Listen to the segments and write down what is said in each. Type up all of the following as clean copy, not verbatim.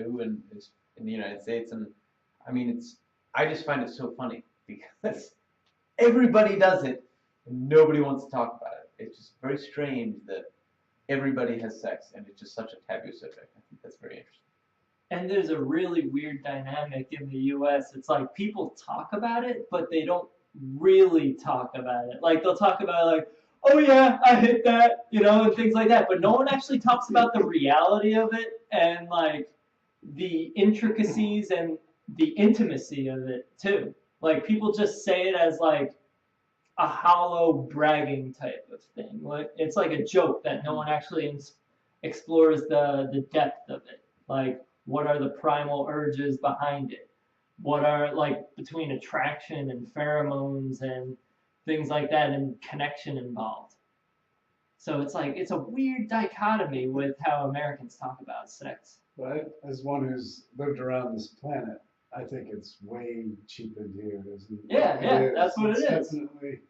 taboo in the United States, and I mean I just find it so funny because everybody does it and nobody wants to talk about it. It's just very strange that everybody has sex and it's just such a taboo subject. I think that's very interesting. And there's a really weird dynamic in the US. It's like people talk about it, but they don't really talk about it. Like they'll talk about it like, oh yeah, I hit that, and things like that. But no one actually talks about the reality of it and like the intricacies and the intimacy of it too. Like people just say it as like a hollow bragging type of thing. It's like a joke that no one actually explores the depth of it. Like, what are the primal urges behind it? What are, like, between attraction and pheromones and things like that and connection involved? So it's like, it's a weird dichotomy with how Americans talk about sex. But as one who's lived around this planet, I think it's way cheapened here. Yeah, that's what it is. Definitely.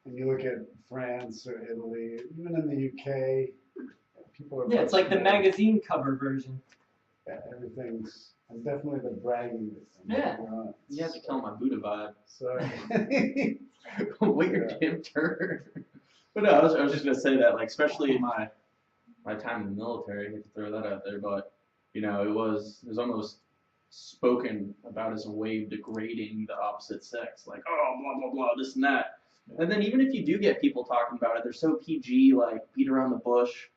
And you look at France or Italy, even in the UK, people are. Yeah, it's like the magazine cover version. Yeah, everything's, and definitely the bragging. Yeah. You have to kill my Buddha vibe. Sorry. Weird Tim Turner. But no, I was just gonna say that, like, especially in my time in the military, I hate to throw that out there, but it was almost spoken about as a way of degrading the opposite sex, like, oh, blah blah blah, this and that. And then even if you do get people talking about it, they're so PG, like beat around the bush.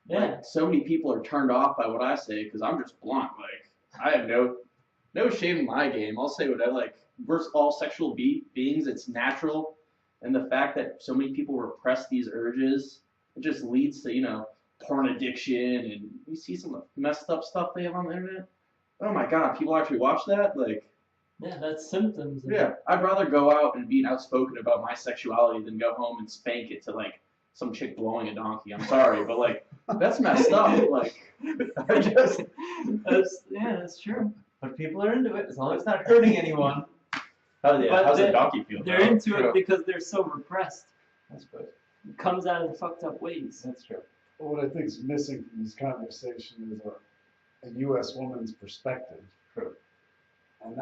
Yeah. Like, so many people are turned off by what I say because I'm just blunt. Like, I have no shame in my game. I'll say what I like. Versus all sexual beings, it's natural. And the fact that so many people repress these urges, it just leads to, porn addiction. And you see some messed up stuff they have on the internet. Oh my God, people actually watch that? Like, yeah, that's symptoms. Yeah, I'd rather go out and be outspoken about my sexuality than go home and spank it to, like, some chick blowing a donkey. I'm sorry, but, like, that's messed up. Like, I just... that's true. But people are into it as long as it's not hurting anyone. Oh, yeah, But how's a donkey feel? They're into it because they're so repressed. That's good. It comes out in fucked up ways. That's true. Well, what I think is missing from this conversation is a U.S. woman's perspective. True. And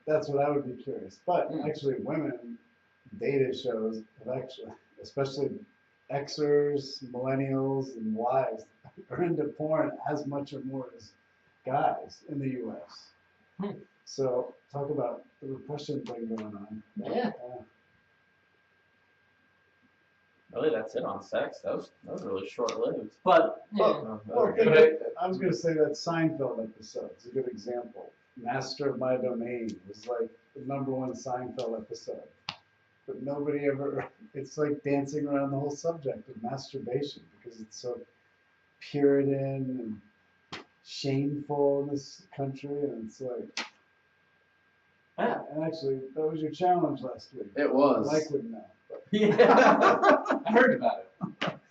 that's what I would be curious. But actually, women, data shows have actually, especially Xers, millennials, and Ys, are into porn as much or more as guys in the U.S. So talk about the repression thing going on. Yeah. Really, that's it on sex. That was really short-lived. But I was going to say that Seinfeld episode is a good example. Master of My Domain was like the #1 Seinfeld episode. But nobody ever, it's like dancing around the whole subject of masturbation because it's so Puritan and shameful in this country. And it's like, and actually, that was your challenge last week. It was. Mike wouldn't know. Yeah. I heard about it.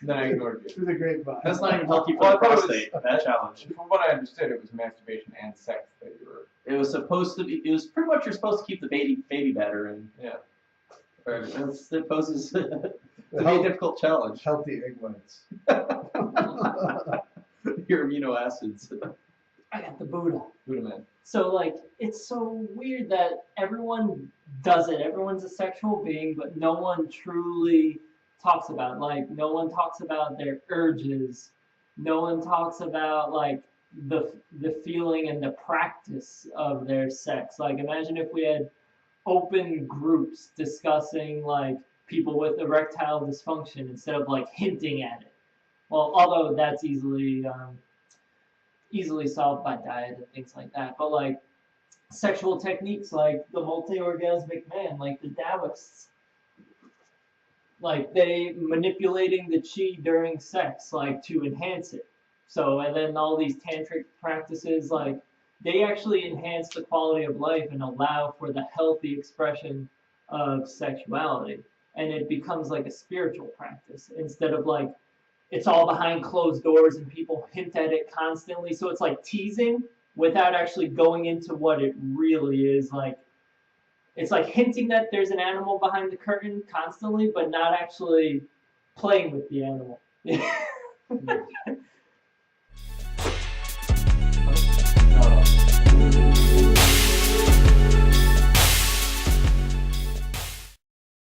Then I ignored you. Through the grapevine. That's not even healthy for the prostate, that challenge. From what I understood, it was masturbation and sex that you were... It was supposed to be, it was pretty much you're supposed to keep the baby better, and yeah. It poses to be a difficult challenge. Healthy egg whites. Your amino acids. I got the Buddha. Buddha man. So, like, it's so weird that everyone does it. Everyone's a sexual being, but no one truly talks about it. Like, no one talks about their urges. No one talks about, like, the feeling and the practice of their sex. Like, imagine if we had open groups discussing, like, people with erectile dysfunction instead of, like, hinting at it. Well, although that's easily solved by diet and things like that. But, like, sexual techniques like the multi-orgasmic man, like the Taoists, like they manipulating the chi during sex, like to enhance it. So, and then all these tantric practices, like they actually enhance the quality of life and allow for the healthy expression of sexuality. And it becomes like a spiritual practice instead of like, it's all behind closed doors and people hint at it constantly. So it's like teasing without actually going into what it really is. Like, it's like hinting that there's an animal behind the curtain constantly, but not actually playing with the animal.